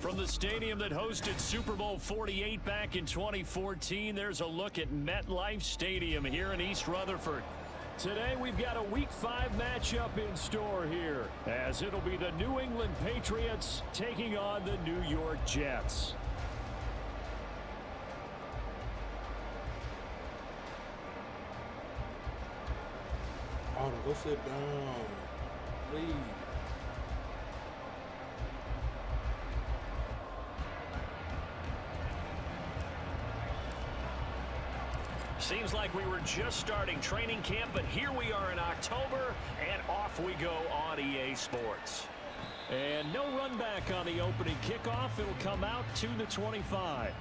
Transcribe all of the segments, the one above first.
From the stadium that hosted Super Bowl 48 back in 2014, there's a look at MetLife Stadium here in East Rutherford. Today we've got a Week 5 matchup in store here, as it'll be the New England Patriots taking on the New York Jets. Oh, go sit down, please. Seems like we were just starting training camp, but here we are in October, and off we go on EA Sports. And no run back on the opening kickoff. It'll come out to the 25.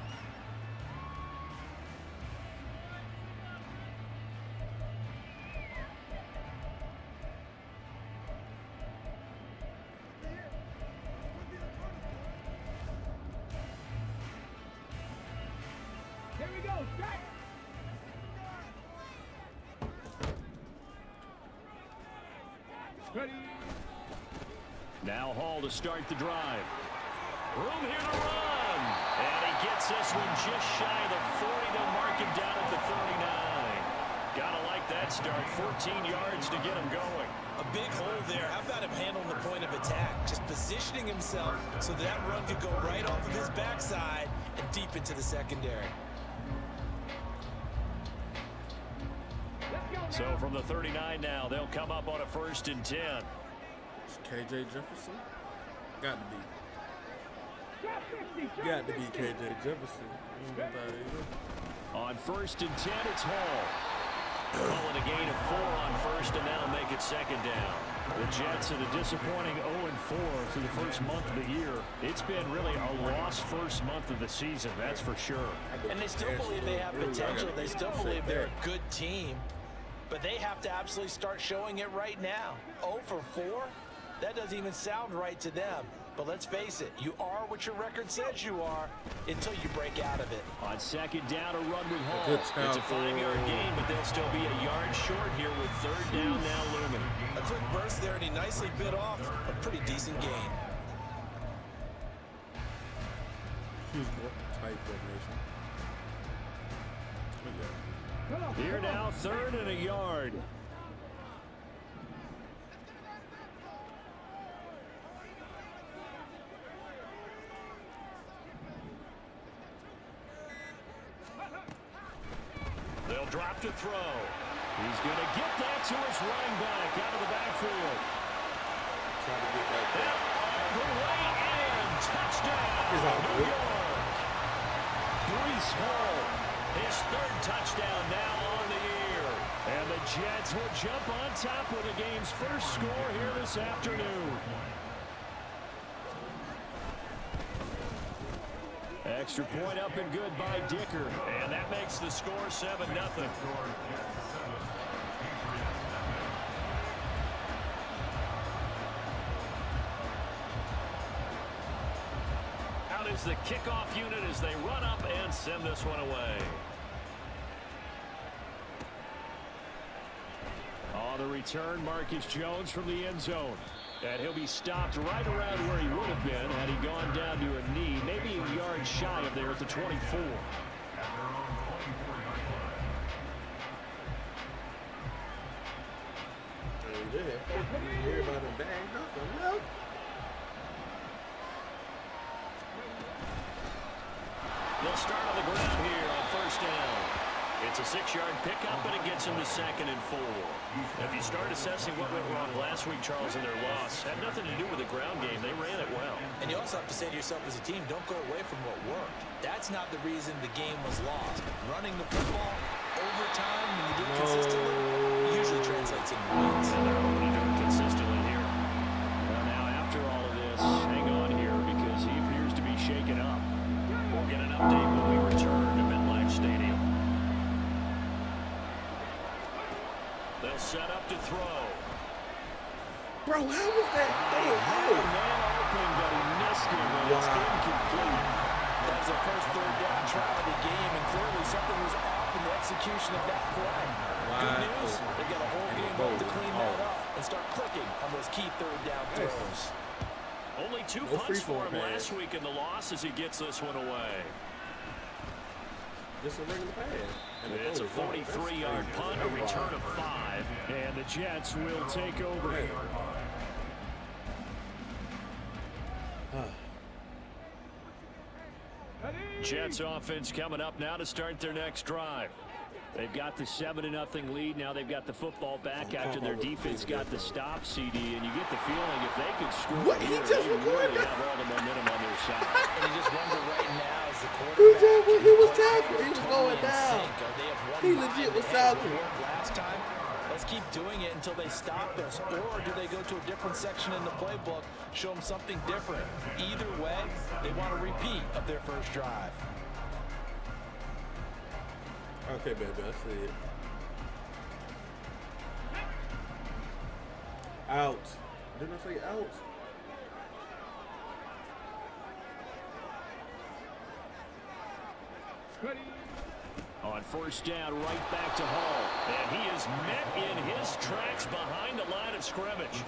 Here we go, strike! Ready. Now Hall to start the drive. Room here to run. And he gets this one just shy of the 40. They'll mark him down at the 39. Gotta like that start. 14 yards to get him going. A big hole there. How about him handling the point of attack? Just positioning himself so that run could go right off of his backside and deep into the secondary. So from the 39 now, they'll come up on a 1st and 10. It's KJ Jefferson. Got to be. Got to be KJ Jefferson. On 1st and 10, it's Hall. Hall in a gain of 4 on 1st, and that'll make it 2nd down. The Jets in a disappointing 0-4 through the first month of the year. It's been really a lost first month of the season, that's for sure. And they still believe they have potential. They still believe they're a good team. But they have to absolutely start showing it right now. 0 for 4? That doesn't even sound right to them. But let's face it, you are what your record says you are until you break out of it. On 2nd down, a run with Hall. It's a 5-yard gain, but they'll still be a yard short here with 3rd down now looming. A quick burst there, and he nicely bit off a pretty decent gain. Huge tight formation. Here now, 3rd and a yard. They'll drop to throw. He's going to get that to his running back out of the backfield. Trying to get that back. All the way in. Touchdown. New York. Breece Hall. His 3rd touchdown now on the year. And the Jets will jump on top with the game's first score here this afternoon. Extra point up and good by Dicker. And that makes the score 7-0. Out is the kickoff unit as they run up and send this one away. On the return, Marcus Jones from the end zone. And he'll be stopped right around where he would have been had he gone down to a knee, maybe a yard shy of there at the 24. Everybody banged up. They'll start on the ground here on 1st down. It's a 6-yard pickup, and it gets them to 2nd and 4. If you start assessing what went wrong last week, Charles, in their loss, had nothing to do with the ground game. They ran it well. And you also have to say to yourself as a team, don't go away from what worked. That's not the reason the game was lost. Running the football, overtime, when you do it consistently, usually translates into wins. And they're hoping to do it consistently here. Well, now, after all of this, hang on here because he appears to be shaken up. We'll get an update when we return to MetLife Stadium. They'll set up to throw. Bro, how was that throw? Man open, but he missed him, and it's incomplete. That was the first 3rd down try of the game, and clearly something was off in the execution of that play. Good news, they've got a whole game left to clean that up and start clicking on those key third down throws. Only 2 punts for him last week in the loss as he gets this one away. Just a regular pass. It's a 43-yard punt, a return of 5, and the Jets will take over. Jets offense coming up now to start their next drive. They've got the 7-0 lead. Now they've got the football back after their defense got the stop, CD, and you get the feeling if they could score, what? He just they really have all the momentum on their side. And you just wonder right now as the quarterback. He was tackled. He was going down. He legit was tackled. Last time, let's keep doing it until they stop us. Or do they go to a different section in the playbook, show them something different? Either way, they want a repeat of their first drive. Okay, baby, I see it. Out. Didn't I say out? On first down, right back to Hall. And he is met in his tracks behind the line of scrimmage.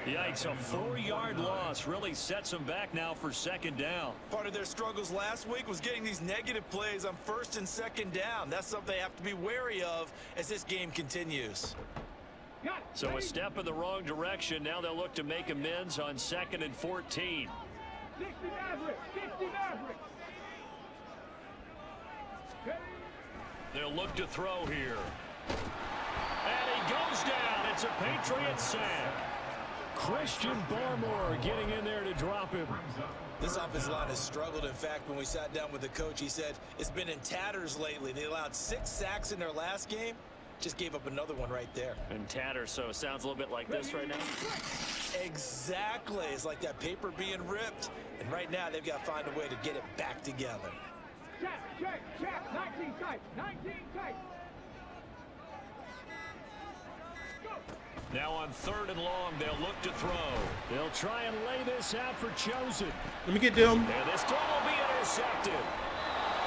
Yikes, a 4-yard loss really sets him back now for second down. Part of their struggles last week was getting these negative plays on first and second down. That's something they have to be wary of as this game continues. So a step in the wrong direction. Now they'll look to make amends on 2nd and 14. 60 Mavericks! 60 Mavericks! They'll look to throw here. And he goes down. It's a Patriots sack. Christian Barmore getting in there to drop him. This offensive line has struggled. In fact, when we sat down with the coach, he said it's been in tatters lately. They allowed 6 sacks in their last game. Just gave up another one right there. And tatters, so it sounds a little bit like this right now. Exactly. It's like that paper being ripped. And right now, they've got to find a way to get it back together. Check. 19 tight. 19 tight. Now on 3rd and long, they'll look to throw. They'll try and lay this out for Chosen. Let me get them. And this throw will be intercepted.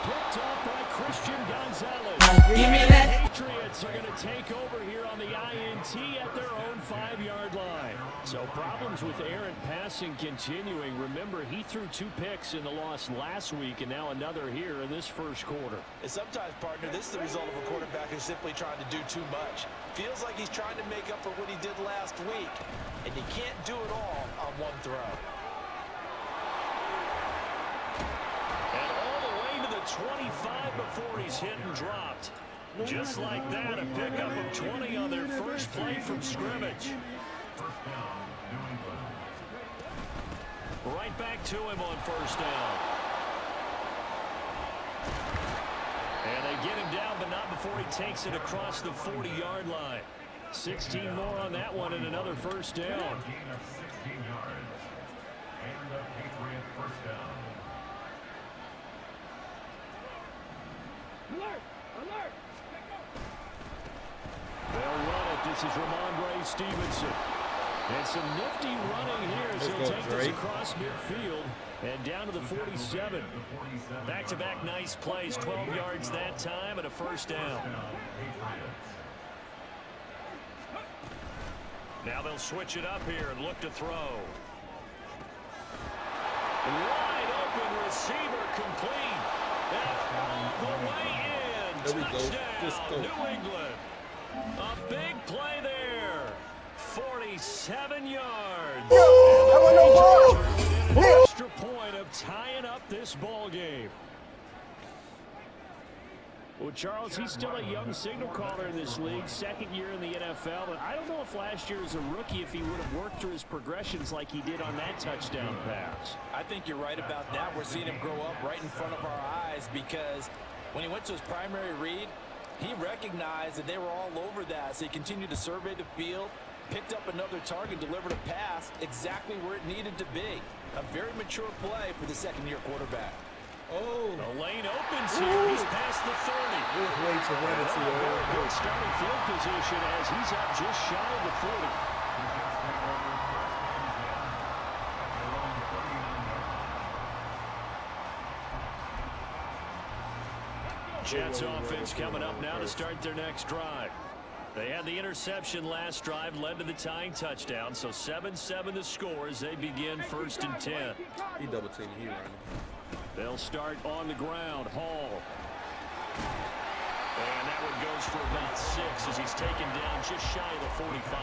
Picked off by Christian Gonzalez. Give me that. Patriots are going to take over here on the INT at their own 5-yard line. So problems with errant passing continuing. Remember, he threw 2 picks in the loss last week and now another here in this first quarter. And sometimes, partner, this is the result of a quarterback who's simply trying to do too much. Feels like he's trying to make up for what he did last week. And you can't do it all on one throw. And all the way to the 25 before he's hit and dropped. Just like that, a pickup of 20 on their first play from scrimmage. Right back to him on first down. And they get him down, but not before he takes it across the 40-yard line. 16 more on that one and another first down. Alert! They'll run it. This is Ramondre Stevenson. And some nifty running here as he'll take this across midfield and down to the 47. Back-to-back nice plays, 12 yards that time and a first down. Now they'll switch it up here and look to throw. Wide open receiver complete. And all the way in. There we go. Touchdown, Just go. New England. A big play there. 47 yards. An extra point of tying up this ball game. Well, Charles, he's still a young signal caller in this league, 2nd year in the NFL. But I don't know if last year as a rookie, if he would have worked through his progressions like he did on that touchdown pass. I think you're right about that. We're seeing him grow up right in front of our eyes because when he went to his primary read, he recognized that they were all over that. So he continued to survey the field, picked up another target, delivered a pass exactly where it needed to be. A very mature play for the 2nd-year quarterback. Oh. The lane opens here. He's past the 30. Way to run it to Very good starting field position as he's up just shy of the 40. Jets offense coming up now to start their next drive. They had the interception last drive, led to the tying touchdown, so 7-7 the score as they begin 1st and 10. He double teaming, he running. They'll start on the ground. Hall. And that one goes for about 6 as he's taken down just shy of the 45.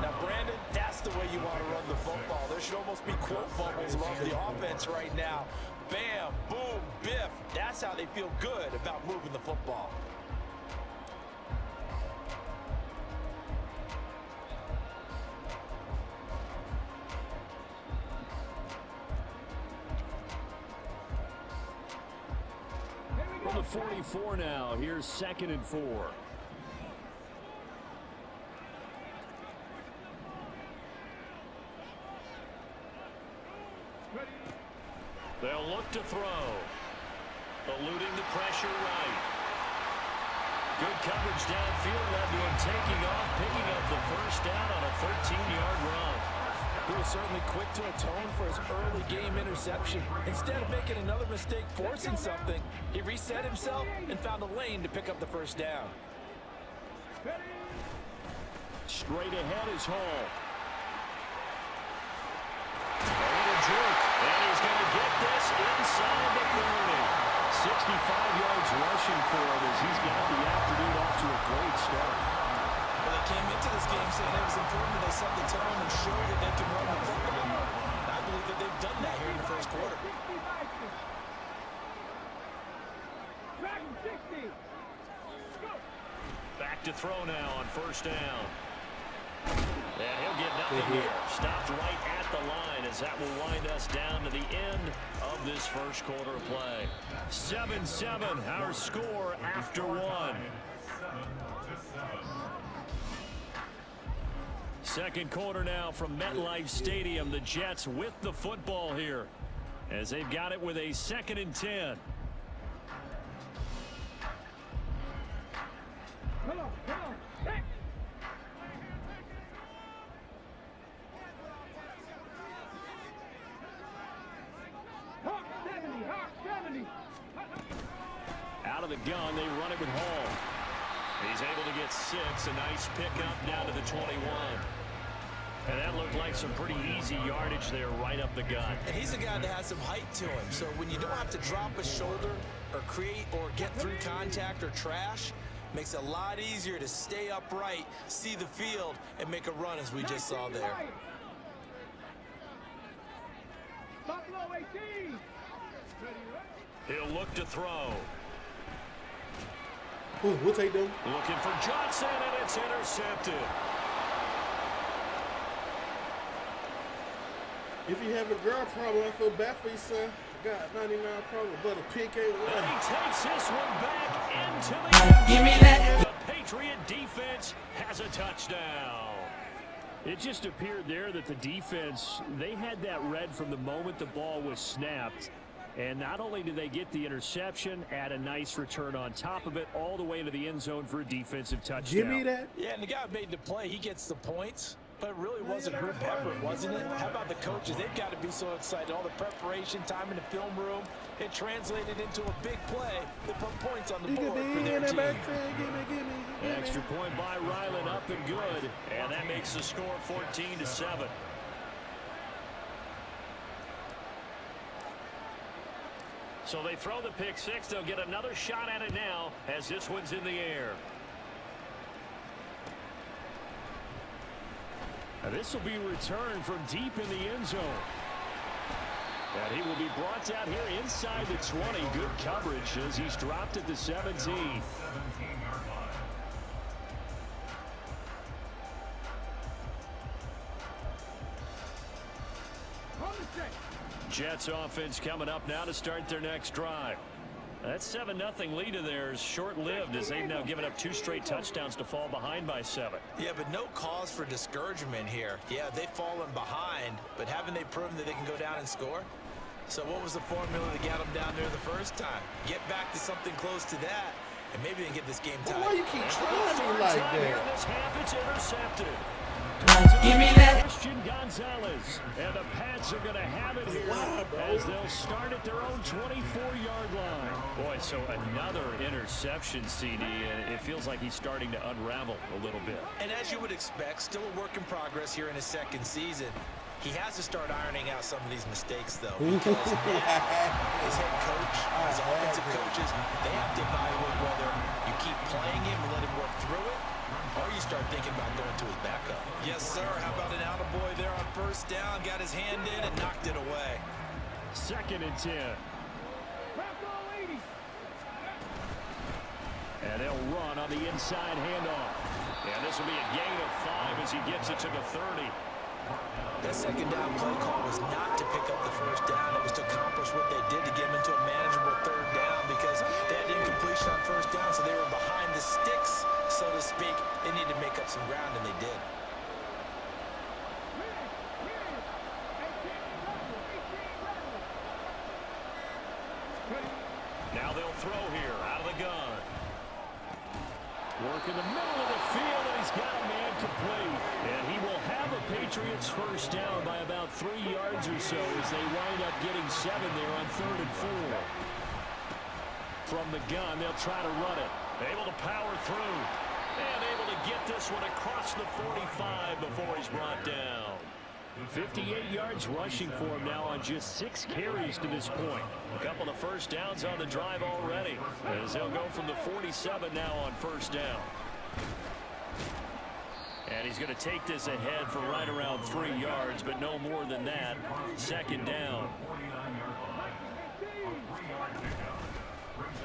Now, Brandon, that's the way you want to run the football. There should almost be quote bubbles above the offense right now. Bam, boom, biff. That's how they feel good about moving the football. From the 44 now, here's 2nd and 4. They'll look to throw. Eluding the pressure right. Good coverage downfield led to him taking off, picking up the first down on a 13-yard run. He was certainly quick to atone for his early game interception. Instead of making another mistake forcing something, he reset himself and found a lane to pick up the first down. Straight ahead is Hall. A little jerk, and he's going to get this inside the 30. 65 yards rushing for him as he's got the afternoon off to a great start. Well, they came into this game saying it was important that they set the tone and show that they can run the football. And I believe that they've done that here in the first quarter. Back to throw now on 1st down. And he'll get nothing here. Stopped right at the line as that will wind us down to the end of this first quarter of play. 7-7, our score after 1. Second quarter now from MetLife Stadium. The Jets with the football here as they've got it with a 2nd and 10. Come on, come on. Hey. Hawk 70, Hawk 70. Out of the gun, they run it with Hall. He's able to get 6. A nice pickup down to the 21. And that looked like some pretty easy yardage there right up the gut. And he's a guy that has some height to him. So when you don't have to drop a shoulder or create or get through contact or trash, makes it a lot easier to stay upright, see the field, and make a run as we just saw there. Buffalo 18. He'll look to throw. Ooh, we'll take them. Looking for Johnson, and it's intercepted. If you have a girl problem, I feel bad for you, son. I got 99 problems, but a pick ain't one. And he takes this one back into the end. Give me that. The Patriot defense has a touchdown. It just appeared there that the defense, they had that read from the moment the ball was snapped. And not only did they get the interception, add a nice return on top of it, all the way to the end zone for a defensive touchdown. Give me that. Yeah, and the guy who made the play, he gets the points. But it really was a group effort, wasn't it? How about the coaches? They've got to be so excited. All the preparation, time in the film room, it translated into a big play that put points on the board for their team. An extra point by Ryland, up and good. And that makes the score 14-7. So they throw the pick 6. They'll get another shot at it now as this one's in the air. Now this will be returned from deep in the end zone. And he will be brought down here inside the 20. Good coverage as he's dropped at the 17. Jets offense coming up now to start their next drive. That 7-0 lead of theirs short-lived as they've now given up 2 straight touchdowns to fall behind by 7. Yeah, but no cause for discouragement here. Yeah, they've fallen behind, but haven't they proven that they can go down and score? So what was the formula to get them down there the first time? Get back to something close to that, and maybe they can get this game tied. Why you keep trying me like that? This half, it's intercepted. Give me that. Christian Gonzalez. And the Pats are going to have it here as they'll start at their own 24-yard line. Boy, so another interception, CD, and it feels like he's starting to unravel a little bit. And as you would expect, still a work in progress here in his second season. He has to start ironing out some of these mistakes, though, because his head coach, his offensive coaches, they have to evaluate whether you keep playing him and let him work through it, or you start thinking about going to his backup. Yes, sir. How about an attaboy there on first down? Got his hand in and knocked it away. 2nd and 10. And they'll run on the inside handoff. And this will be a gain of 5 as he gets it to the 30. That second down play call was not to pick up the first down. It was to accomplish what they did to get him into a manageable 3rd down because they had incompletion on first down, so they were behind the sticks, so to speak. They needed to make up some ground, and they did. Now they'll throw here out of the gun. Work in the middle of the field, and he's got a man complete. And he will have a Patriots first down by about 3 yards or so as they wind up getting 7 there on 3rd and 4. From the gun, they'll try to run it. Able to power through. And able to get this one across the 45 before he's brought down. 58 yards rushing for him now on just 6 carries to this point. A couple of first downs on the drive already as they'll go from the 47 now on first down. And he's going to take this ahead for right around 3 yards, but no more than that. 2nd down.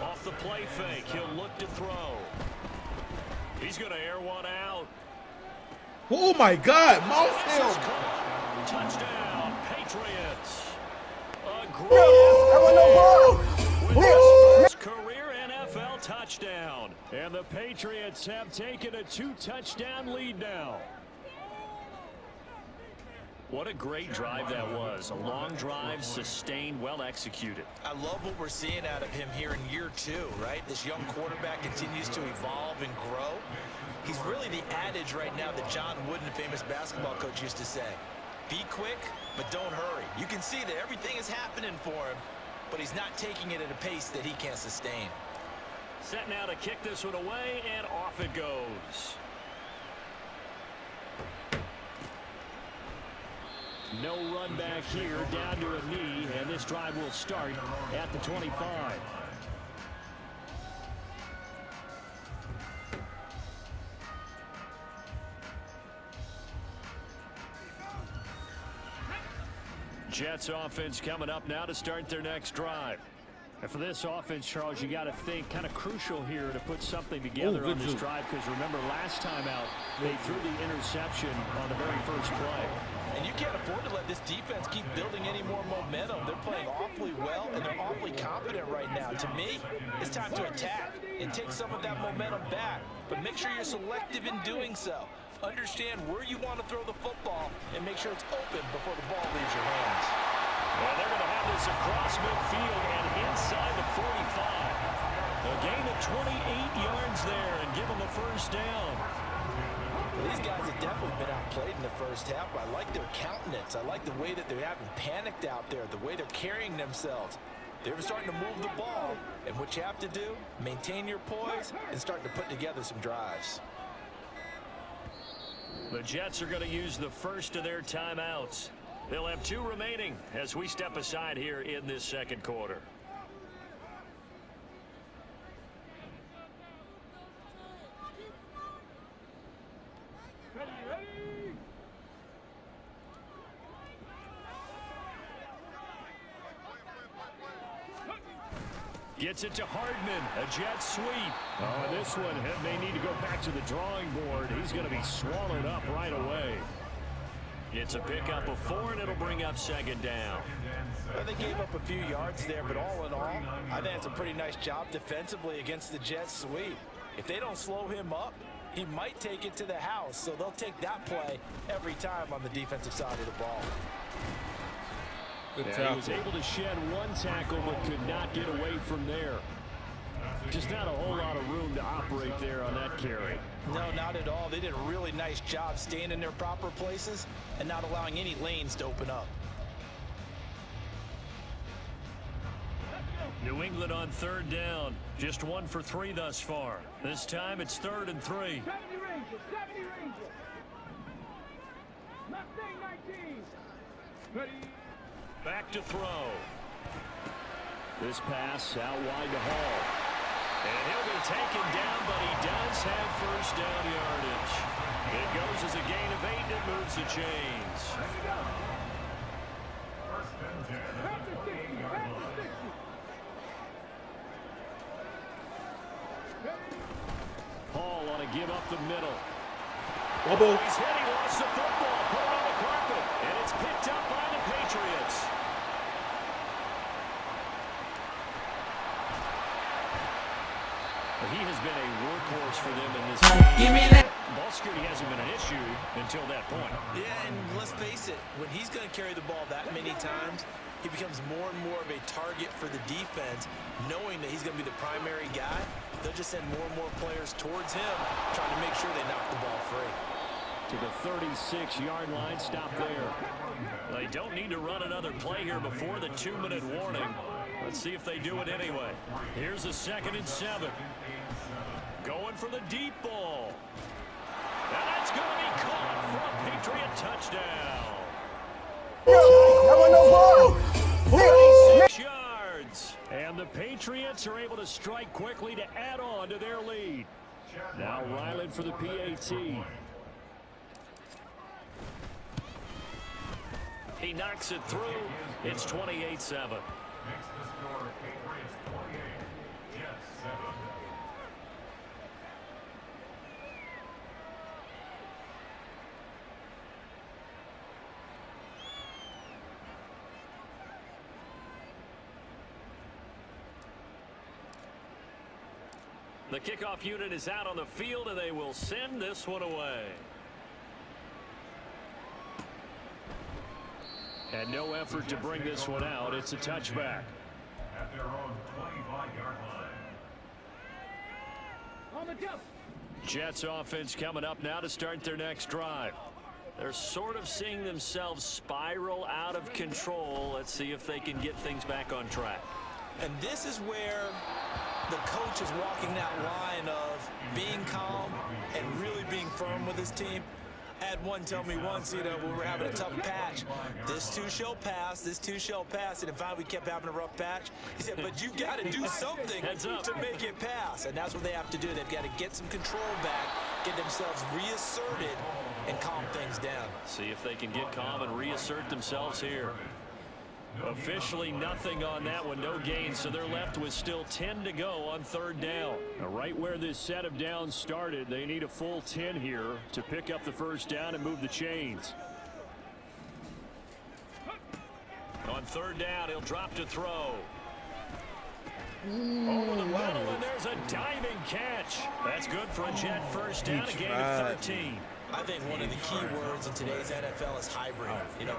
Off the play fake, he'll look to throw. He's going to air one out. Oh my God, mouth him. Touchdown, Patriots. A great with his first career NFL touchdown. And the Patriots have taken a 2-touchdown lead now. What a great drive that was. A long drive, sustained, well executed. I love what we're seeing out of him here in year 2, right? This young quarterback continues to evolve and grow. He's really the adage right now that John Wooden, the famous basketball coach, used to say. Be quick, but don't hurry. You can see that everything is happening for him, but he's not taking it at a pace that he can't sustain. Set now to kick this one away, and off it goes. No run back here, down to a knee, and this drive will start at the 25. Jets offense coming up now to start their next drive. And for this offense, Charles, you got to think kind of crucial here to put something together on this drive, because remember last time out they threw the interception on the very first play. And you can't afford to let this defense keep building any more momentum. They're playing awfully well, and they're awfully confident right now. To me, it's time to attack and take some of that momentum back. But make sure you're selective in doing so. Understand where you want to throw the football and make sure it's open before the ball leaves your hands. Well, they're going to have this across midfield and inside the 45. A gain of 28 yards there and give them the first down. Well, these guys have definitely been outplayed in the first half, but I like their countenance. I like the way that they haven't panicked out there, the way they're carrying themselves. They're starting to move the ball, and what you have to do, maintain your poise and start to put together some drives. The Jets are going to use the first of their timeouts. They'll have 2 remaining as we step aside here in this second quarter. Gets it to Hardman, a jet sweep. Oh, and this one may need to go back to the drawing board. He's going to be swallowed up right away. It's a pickup of 4, and it'll bring up 2nd down. Well, they gave up a few yards there, but all in all, I think it's a pretty nice job defensively against the Jets sweep. If they don't slow him up, he might take it to the house, so they'll take that play every time on the defensive side of the ball. He was able to shed 1 tackle, but could not get away from there. Just not a whole lot of room to operate there on that carry. No, not at all. They did a really nice job staying in their proper places and not allowing any lanes to open up. New England on third down. Just 1 for 3 thus far. This time it's 3rd and 3. 70 Rangers, 70 Rangers. Mustang 19. Ready. Back to throw. This pass out wide to Hall. And he'll be taken down, but he does have first down yardage. It goes as a gain of 8 and it moves the chains. Back to 60, back to 60. Hall on a give up the middle. Bubble. He's hit, he lost the football, put it on the carpet, and it's picked up by the Patriots. He has been a workhorse for them in this game. Give me that. Ball security hasn't been an issue until that point. Yeah, and let's face it, when he's going to carry the ball that many times, he becomes more and more of a target for the defense, knowing that he's going to be the primary guy. They'll just send more and more players towards him, trying to make sure they knock the ball free. To the 36-yard line, stop there. They don't need to run another play here before the 2-minute warning. Let's see if they do it anyway. Here's a 2nd and 7. Going for the deep ball. And that's going to be caught for a Patriot touchdown. 36 yards. And the Patriots are able to strike quickly to add on to their lead. Now Ryland for the PAT. He knocks it through. It's 28-7. The kickoff unit is out on the field, and they will send this one away. And no effort to bring this one out. It's a touchback. At their own 25-yard line. On the jump. Jets offense coming up now to start their next drive. They're sort of seeing themselves spiral out of control. Let's see if they can get things back on track. And this is where the coach is walking that line of being calm and really being firm with his team. I had one tell me once, when we were having a tough patch, this too shall pass, this too shall pass, and finally we kept having a rough patch. He said, but you got to do something to make it pass, and that's what they have to do. They've got to get some control back, get themselves reasserted, and calm things down. See if they can get calm and reassert themselves here. Officially nothing on that one, no gain, so they're left with still 10 to go on 3rd down. Now, right where this set of downs started, they need a full 10 here to pick up the first down and move the chains. On 3rd down, he'll drop to throw. Over the middle, and there's a diving catch. That's good for a Jet first down, a gain of 13. I think one of the key words in today's NFL is hybrid.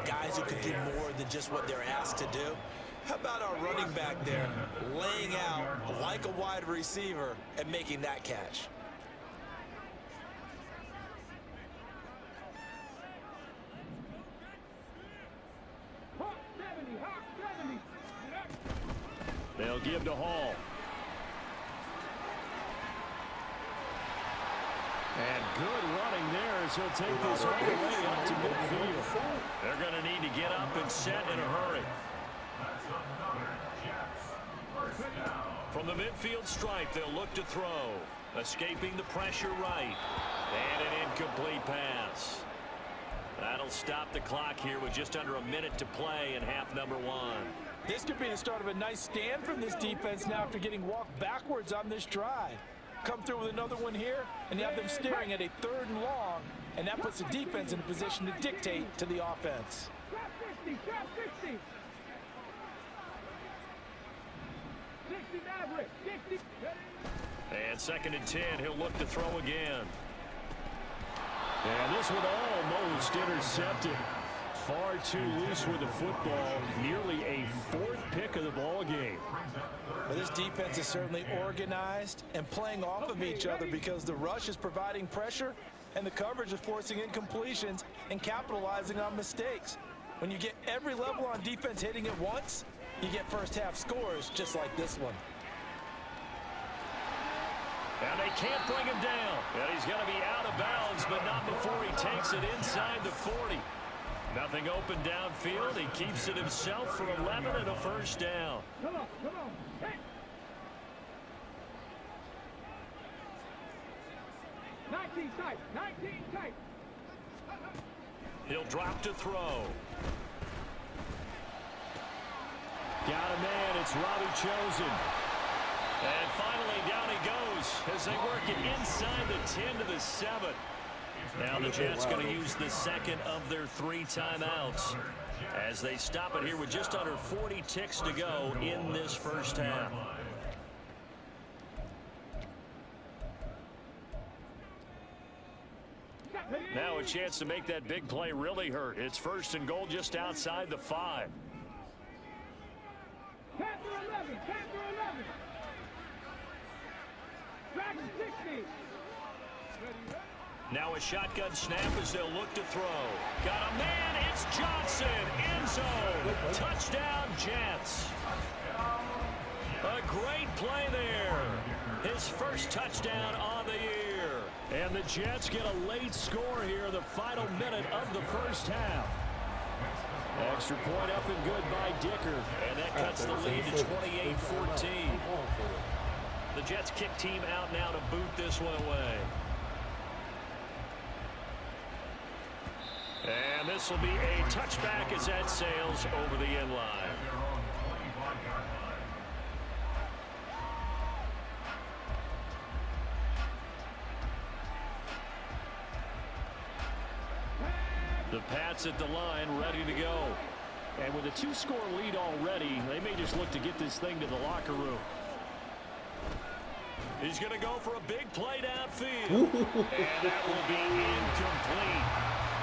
Guys who can do more than just what they're asked to do. How about our running back there laying out like a wide receiver and making that catch? Hawk 70, Hawk 70. They'll give to Hall. And good running there as he'll take this all the way up to midfield. They're going to need to get up and set in a hurry. From the midfield stripe, they'll look to throw. Escaping the pressure right. And an incomplete pass. That'll stop the clock here with just under a minute to play in half number 1. This could be the start of a nice stand from this defense now after getting walked backwards on this drive. Come through with another one here, and you have them staring at a 3rd and long, and that puts the defense in a position to dictate to the offense. Trap 60, trap 60. 60 Maverick, 60. And 2nd and 10, he'll look to throw again. And this one almost intercepted. far too loose with the football. Nearly a fourth pick of the ball game. Well, this defense is certainly organized and playing off of each other because the rush is providing pressure and the coverage is forcing incompletions and capitalizing on mistakes. When you get every level on defense hitting at once, you get first half scores just like this one. And they can't bring him down. And he's going to be out of bounds, but not before he takes it inside the 40. Nothing open downfield. He keeps it himself for 11 and a first down. Come on, come on. Hey. 19 tight, 19 tight. He'll drop to throw. Got a man. It's Robbie Chosen. And finally, down he goes as they work it inside the 10 to the 7. Now the Jets going to use the second of their 3 timeouts as they stop it here with just under 40 ticks to go in this first half. Now a chance to make that big play really hurt. It's 1st and goal just outside the 5. 10 for 11, 10 for 11. Dragon 60. Now a shotgun snap as they'll look to throw. Got a man. It's Johnson. End zone. Touchdown, Jets. A great play there. His first touchdown on the year. And the Jets get a late score here in the final minute of the first half. Extra point up and good by Dicker. And that cuts the lead to 28-14. The Jets kick team out now to boot this one away. And this will be a touchback as that sails over the end line. The Pats at the line, ready to go. And with a 2-score lead already, they may just look to get this thing to the locker room. He's going to go for a big play downfield. And that will be incomplete.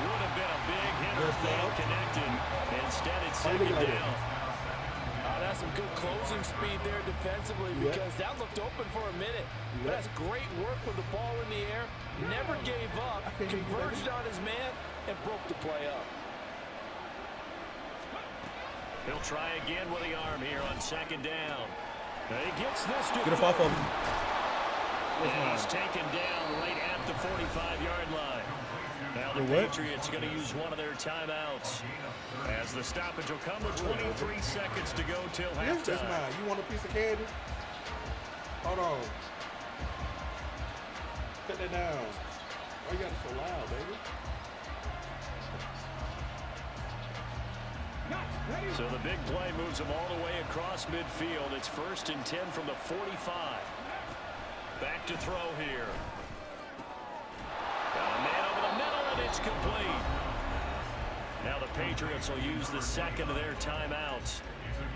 Would have been a big hit if they had connected. Instead, it's second down. That's some good closing speed there defensively because that looked open for a minute. But that's great work with the ball in the air. Never gave up, converged on his man, and broke the play up. He'll try again with the arm here on second down. He gets this to Get up off of him. and he's taken down right at the 45-yard line. Now the Patriots are going to use one of their timeouts as the stoppage will come with 23 seconds to go till halftime. That's mine. You want a piece of candy? Hold on. Put that down. Oh, you got it so loud, baby. So the big play moves them all the way across midfield. It's 1st and 10 from the 45. Back to throw here. Got a man over the middle, and it's complete. Now the Patriots will use the second of their timeouts.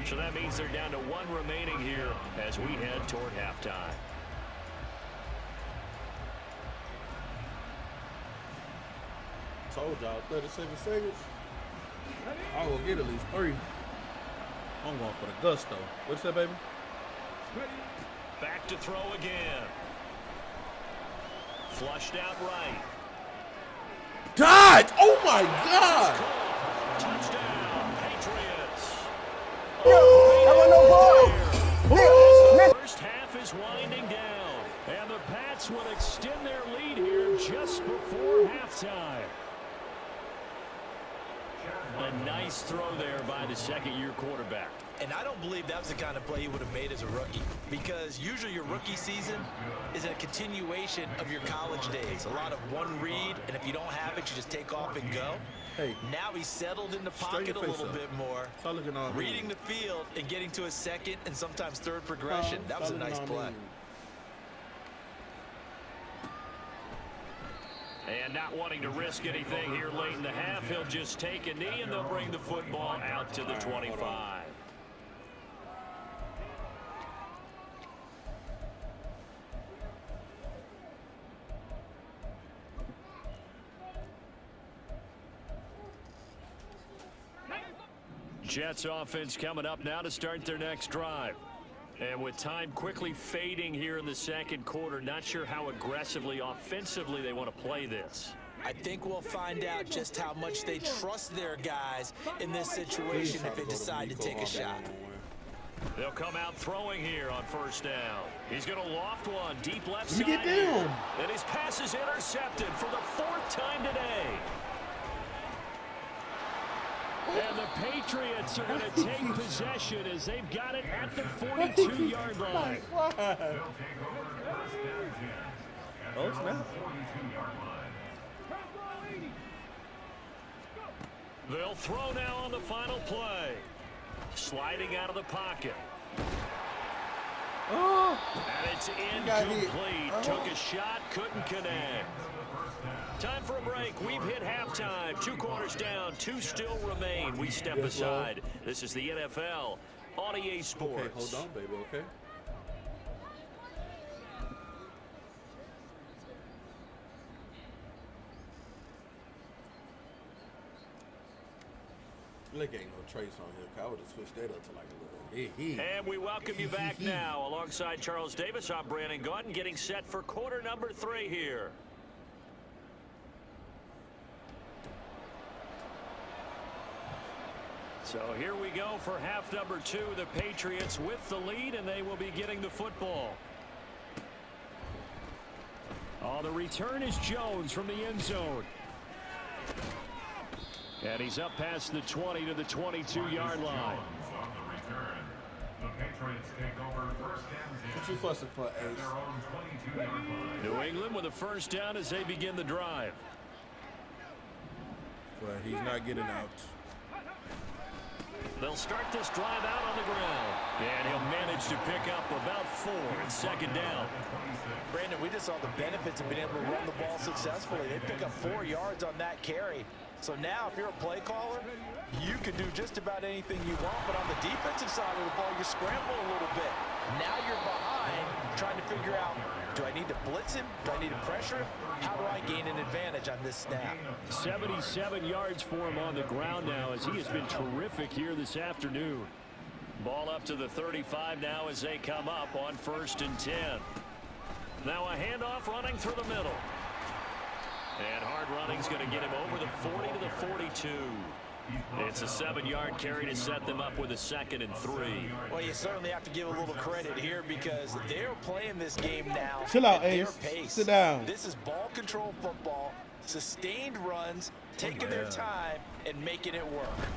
So that means they're down to 1 remaining here as we head toward halftime. Told y'all 37 seconds. I will get at least 3. I'm going for the gusto. What's that, baby? Back to throw again. Flushed out right. God! Oh my God! Touchdown, Patriots. Ooh. First half is winding down, and the Pats will extend their lead here just before halftime. A nice throw there by the second-year quarterback. And I don't believe that was the kind of play he would have made as a rookie because usually your rookie season is a continuation of your college days. A lot of one read, and if you don't have it, you just take off and go. Hey, now he's settled in the pocket a little bit more, reading the field and getting to a second and sometimes third progression. That was a nice play. And not wanting to risk anything here late in the half, he'll just take a knee and they'll bring the football out to the 25. Jets offense coming up now to start their next drive. And with time quickly fading here in the second quarter, not sure how aggressively, offensively they want to play this. I think we'll find out just how much they trust their guys in this situation if they decide to take a shot. They'll come out throwing here on first down. He's going to loft one deep left Let me side. get down. And his pass is intercepted for the 4th time today. And the Patriots are going to take possession as they've got it at the 42-yard line. Oh, snap. They'll throw now on the final play. Sliding out of the pocket. Oh. And it's incomplete. Took a shot, couldn't connect. Time for a break. We've hit halftime. 2 quarters down, 2 still remain. We step aside. This is the NFL on EA Sports. Okay, hold on, baby, okay? Like ain't no trace on here. I would have switched that up to like a little And we welcome you back now. Alongside Charles Davis, I'm Brandon Gordon, getting set for quarter number 3 here. So here we go for half number 2. The Patriots with the lead, and they will be getting the football. Oh, the return is Jones from the end zone. And he's up past the 20 to the 22-yard line. The Patriots take over first and 10. What you fussing for, Ace? Their own 22-yard line. New England with a first down as they begin the drive. But he's not getting out. They'll start this drive out on the ground. And he'll manage to pick up about 4 and second down. Brandon, we just saw the benefits of being able to run the ball successfully. They pick up 4 yards on that carry. So now if you're a play caller, you can do just about anything you want. But on the defensive side of the ball, you scramble a little bit. Now you're behind trying to figure out, do I need to blitz him? Do I need to pressure him? How do I gain an advantage on this snap? 77 yards for him on the ground now as he has been terrific here this afternoon. Ball up to the 35 now as they come up on first and 10. Now a handoff running through the middle. And hard running's going to get him over the 40 to the 42. It's a 7-yard carry to set them up with a 2nd and 3. Well, you certainly have to give a little credit here because they're playing this game now Chill out, at their Ace. pace. Sit down. This is ball control football, sustained runs, taking their time and making it work.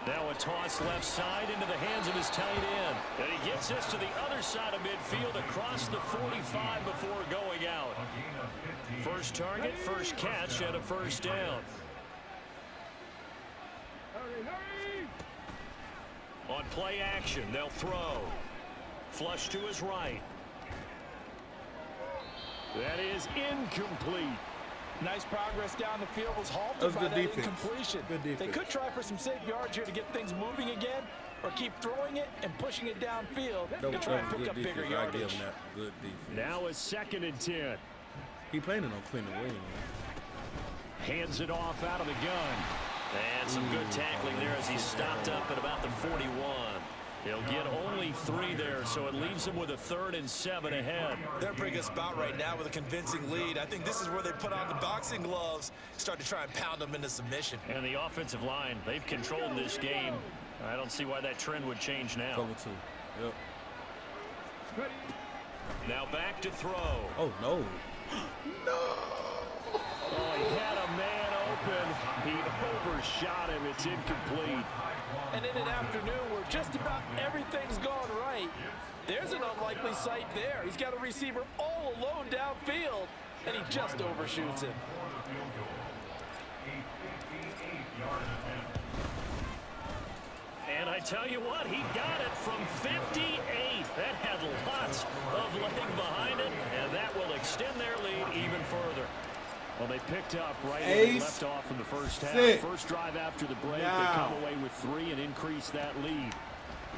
Now a toss left side into the hands of his tight end. And he gets this to the other side of midfield across the 45 before going out. First target, first catch, and a first down. On play action, they'll throw. Flush to his right. That is incomplete. Nice progress down the field, was halted That was by good that defense. incompletion. Good defense. They could try for some safe yards here to get things moving again, or keep throwing it and pushing it downfield to try and pick up bigger I give yardage. him that. Good defense. Now a 2nd and 10. He playing it on Clinton Williams. Hands it off out of the gun. And some good tackling there as he stopped up at about the 41. He'll get only 3 there, so it leaves him with a 3rd and 7 ahead. They're in a pretty good spot right now with a convincing lead. I think this is where they put on the boxing gloves, start to try and pound them into submission. And the offensive line, they've controlled this game. I don't see why that trend would change now. Cover 2. Yep. Now back to throw. Oh, no. Oh, he had a man open. He overshot him. It's incomplete. And in an afternoon where just about everything's gone right, there's an unlikely sight there. He's got a receiver all alone downfield, and he just overshoots him. And I tell you what, he got it from 58. That had lots of leg behind it, and that will extend their lead even further. Well, they picked up right where they left off in the first half. First drive after the break, they come away with 3 and increase that lead.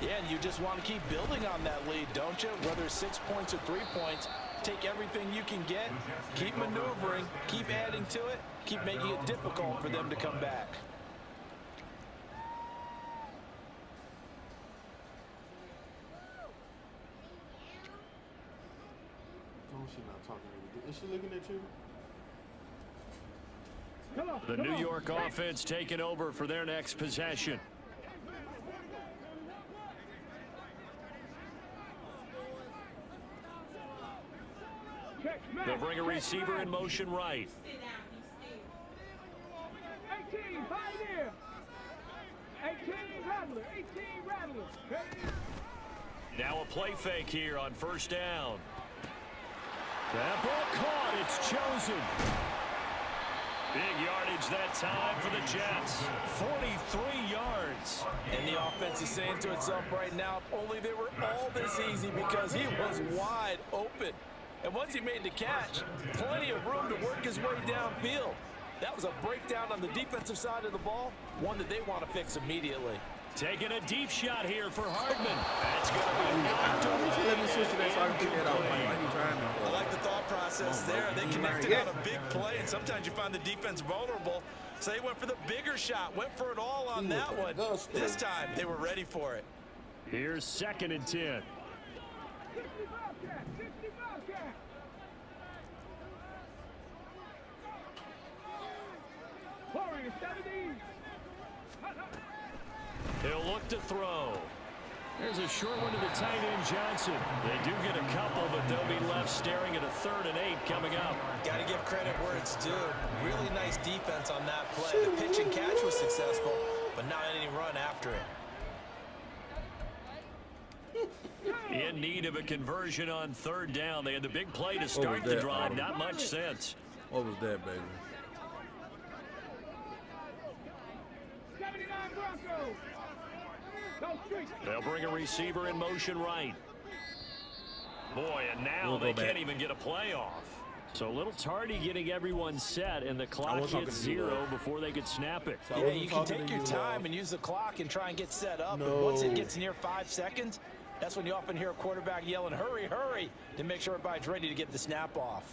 Yeah, and you just want to keep building on that lead, don't you? Whether it's 6 points or 3 points, take everything you can get, keep maneuvering, keep adding to it, keep making it difficult for them to come back. She's not talking to you. Is she looking at you? Come on. The come New on. York offense taking over for their next possession. Check, man. They'll bring a Check, receiver man. in motion right. 18, Pioneer. 18, Rattler. 18, Rattler. Okay. Now a play fake here on first down. That ball caught. It's chosen. Big yardage that time for the Jets. 43 yards. And the offense is saying to itself right now, only they were all this easy because he was wide open. And once he made the catch, plenty of room to work his way downfield. That was a breakdown on the defensive side of the ball, one that they want to fix immediately. Taking a deep shot here for Hardman. That's going to be knocked Let me away. switch to that so I can pick that out. Why you trying to? I like the thought process there. They connected on a big play, and sometimes you find the defense vulnerable. So they went for the bigger shot, went for it all on that one. This time, they were ready for it. Here's 2nd and 10. 60 Bobcat. 60 Bobcat. Warrior 70. He'll look to throw. There's a short one to the tight end, Johnson. They do get a couple, but they'll be left staring at a 3rd and 8 coming up. Got to give credit where it's due. Really nice defense on that play. The pitch and catch was successful, but not any run after it. In need of a conversion on 3rd down. They had the big play to start the drive. Not much sense. What was that, baby? 79 Broncos. Go street. They'll bring a receiver in motion right. Boy, and now We'll go they back. can't even get a play off. So a little tardy getting everyone set, and the clock wasn't hits talking to you, 0 though. before they could snap it. So I Yeah, wasn't you can talking take to your you, time and use the clock and try and get set up. But No. once it gets near 5 seconds, that's when you often hear a quarterback yelling, hurry, hurry, to make sure everybody's ready to get the snap off.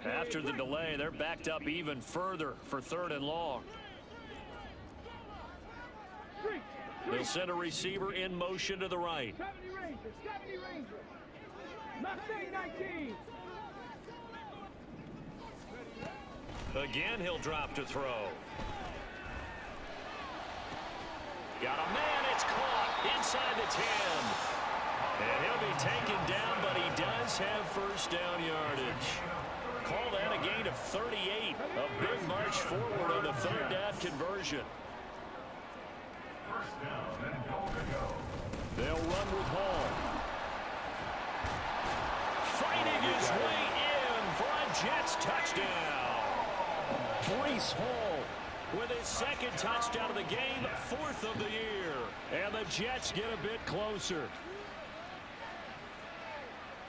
After the delay, they're backed up even further for 3rd and long. Street. They'll send a receiver in motion to the right. 70 Rangers. 70 Rangers. Mustang 19. Again, he'll drop to throw. Got a man, it's caught inside the 10. And he'll be taken down, but he does have first down yardage. Call that a gain of 38. A big march forward on the 3rd down conversion. First down and goal to go. They'll run with Hall. Fighting his way in for a Jets touchdown. Breece Hall with his 2nd touchdown of the game, 4th of the year. And the Jets get a bit closer.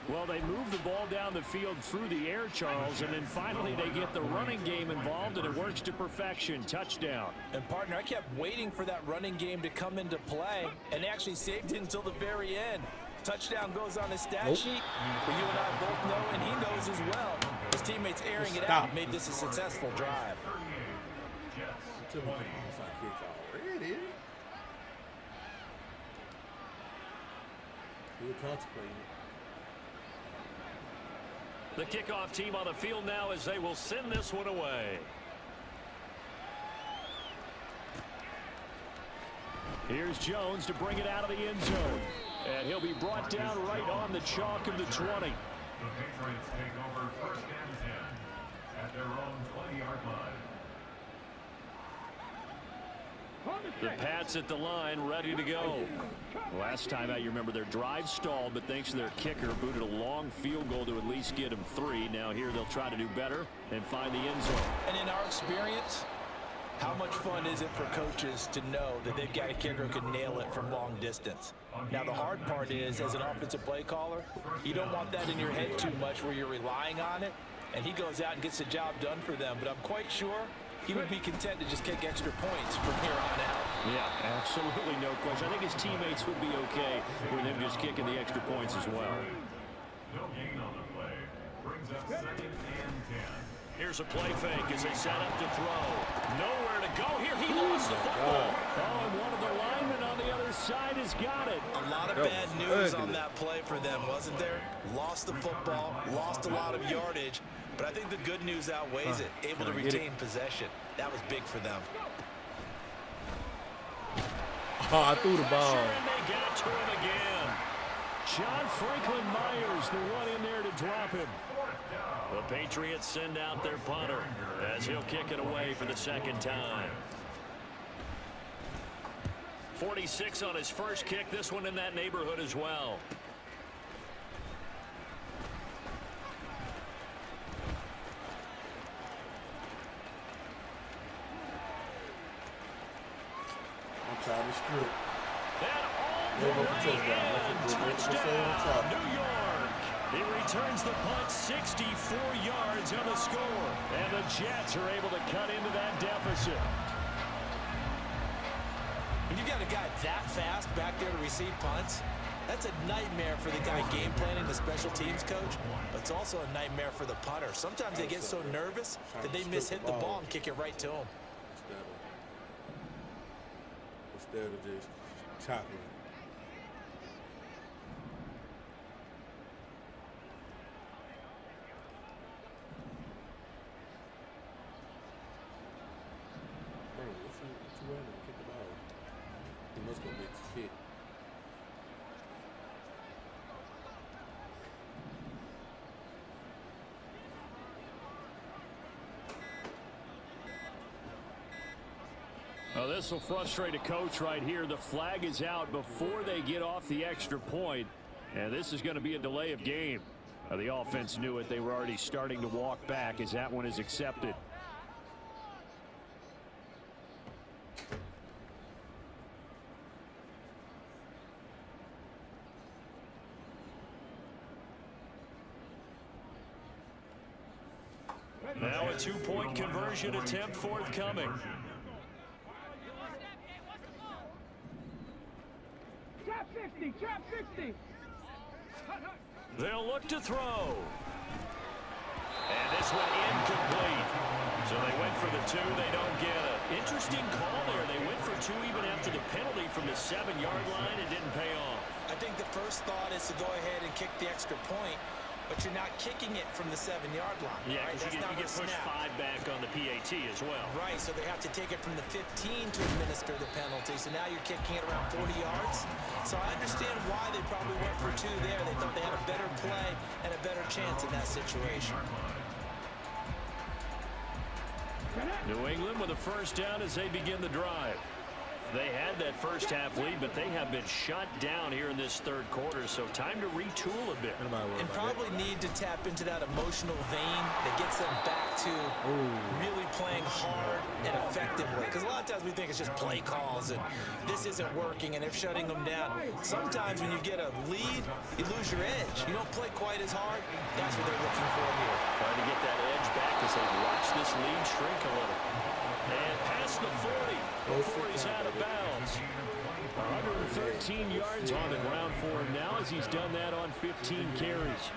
Well, they move the ball down the field through the air, Charles, and then finally they get the running game involved, and it works to perfection. Touchdown. And, partner, I kept waiting for that running game to come into play, and they actually saved it until the very end. Touchdown goes on his stat sheet, but you and I both know, and he knows as well, his teammates airing it out made this a successful drive. Tell me onside kick already. We were contemplating it. The kickoff team on the field now as they will send this one away. Here's Jones to bring it out of the end zone. And he'll be brought down right on the chalk of the 20. The Patriots take over 1st and 10 at their own 20-yard line. The Pats at the line, ready to go. Last time out, you remember their drive stalled, but thanks to their kicker, booted a long field goal to at least get them 3. Now here they'll try to do better and find the end zone. And in our experience, how much fun is it for coaches to know that they've got a kicker who can nail it from long distance? Now, the hard part is, as an offensive play caller, you don't want that in your head too much where you're relying on it, and he goes out and gets the job done for them. But I'm quite sure he would be content to just kick extra points from here on out. Yeah, absolutely no question. I think his teammates would be okay with him just kicking the extra points as well. No gain on the play. Brings up 2nd and 10 Here's a play fake as they set up to throw. Nowhere to go here. He lost the football. Oh, and one of the linemen on the other side has got it. A lot of bad news on that play for them, wasn't there? Lost the football, lost a lot of yardage, but I think the good news outweighs it. Able to retain possession. That was big for them. Oh, I threw the ball. And they get it to him again. John Franklin Myers, the one in there to drop him. The Patriots send out their punter as he'll kick it away for the second time. 46 on his first kick. This one in that neighborhood as well. I'm trying to strip. Touchdown, New York. He returns the punt 64 yards on the score. And the Jets are able to cut into that deficit. When you've got a guy that fast back there to receive punts, that's a nightmare for the guy game planning, the special teams coach, but it's also a nightmare for the punter. Sometimes they get so nervous that they mishit the ball and kick it right to him. Instead of just chopping. He must go make the kick. Well, this will frustrate a coach right here. The flag is out before they get off the extra point, and this is going to be a delay of game. The offense knew it. They were already starting to walk back as that one is accepted. Now a two-point conversion attempt forthcoming. Trap 60, trap 60. They'll look to throw. And this one incomplete. So they went for the two. They don't get it. Interesting call there. They went for two even after the penalty from the 7-yard line. It didn't pay off. I think the first thought is to go ahead and kick the extra point, but you're not kicking it from the 7-yard line. Yeah, right? because you get pushed 5 back on the PAT as well. Right, so they have to take it from the 15 to administer the penalty. So now you're kicking it around 40 yards. So I understand why they probably went for two there. They thought they had a better play and a better chance in that situation. New England with a first down as they begin the drive. They had that first half lead, but they have been shut down here in this third quarter, so time to retool a bit. And probably need to tap into that emotional vein that gets them back to really playing hard and effectively. Because a lot of times we think it's just play calls and this isn't working and they're shutting them down. Sometimes when you get a lead, you lose your edge. You don't play quite as hard. That's what they're looking for here. Trying to get that edge back as they watch this lead shrink a little. And past the 40 before he's out of bounds. 113 yards on the ground for him now as he's done that on 15 carries.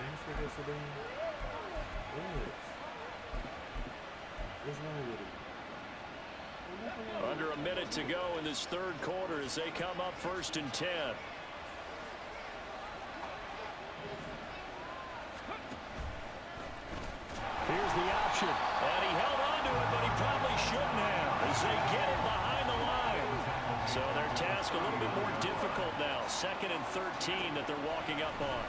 Under a minute to go in this third quarter as they come up 1st and 10. Here's the option. And he held on to it, but he probably shouldn't have as they get it behind the line. So their task a little bit more difficult now. 2nd and 13 that they're walking up on.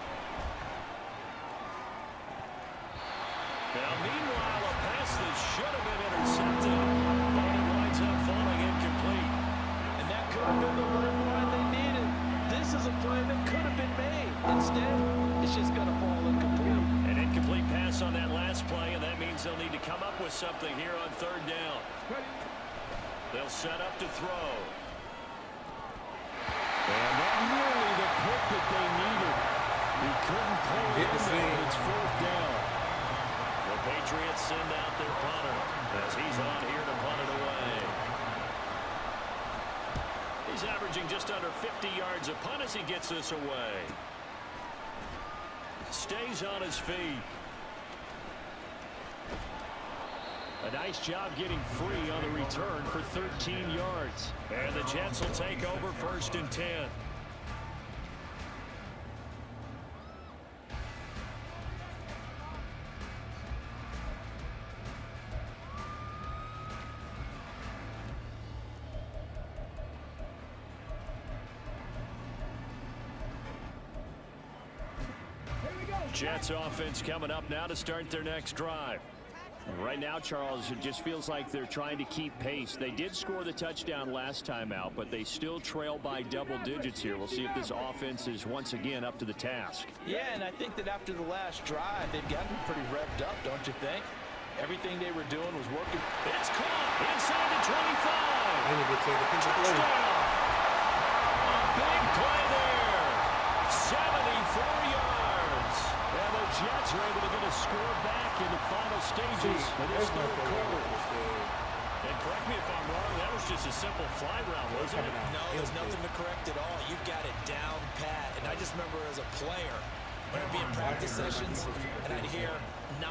Now, meanwhile, a pass that should have been intercepted. And it winds up falling incomplete. And that could have been the lifeline they needed. This is a play that could have been made. Instead, it's just going to fall incomplete. An incomplete pass on that last play, and that means they'll need to come up with something here on 3rd down. They'll set up to throw. And that nearly the pick that they needed. He couldn't pull it in there. It's 4th down. The Patriots send out their punter as he's on here to punt it away. He's averaging just under 50 yards a punt as he gets this away. Stays on his feet. A nice job getting free on the return for 13 yards. And the Jets will take over 1st and 10. Jets offense coming up now to start their next drive. Right now, Charles, it just feels like they're trying to keep pace. They did score the touchdown last time out, but they still trail by double digits here. We'll see if this offense is once again up to the task. Yeah, and I think that after the last drive, they've gotten pretty revved up, don't you think? Everything they were doing was working. It's caught inside the 25. I need to take a picture play. A big play there. 74 yards. And the Jets are able to get a score back in the final stages of this third quarter. And correct me if I'm wrong, that was just a simple fly route, wasn't it? No, there's nothing to correct at all. You've got it down pat. And I just remember as a player, when I'd be in practice sessions and I'd hear 9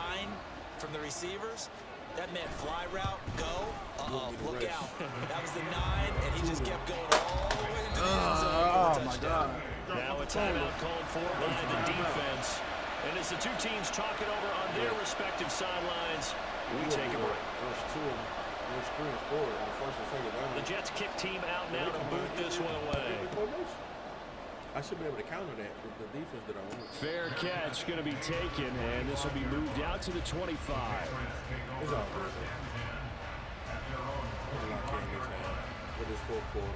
from the receivers, that meant fly route, go, look out. That was the 9, and he just kept going all the way into the end zone for the touchdown. Now a timeout called for by the defense. And as the two teams talk it over on their respective sidelines, we take a break. The Jets kick team out now to boot this one away. I should be able to counter that with the defense that I want. Fair catch going to be taken, and this will be moved out to the 25. It's all good. I'm not kidding this half with this fourth quarter.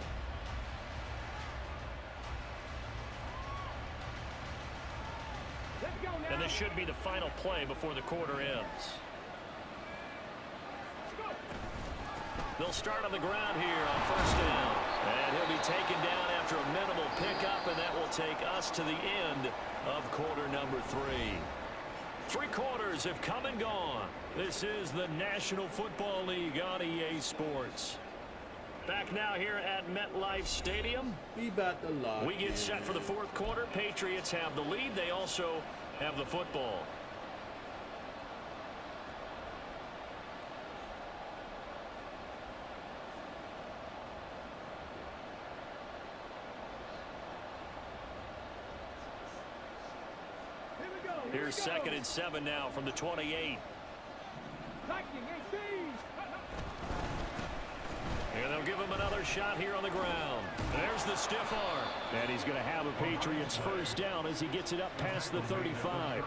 And this should be the final play before the quarter ends. They'll start on the ground here on 1st down. And he'll be taken down after a minimal pickup, and that will take us to the end of quarter number 3. 3 quarters have come and gone. This is the National Football League on EA Sports. Back now here at MetLife Stadium. We get set for the 4th quarter. Patriots have the lead. They also have the football. Here's 2nd and 7 now from the 28. And they'll give him another shot here on the ground. There's the stiff arm. And he's going to have a Patriots 1st down as he gets it up past the 35.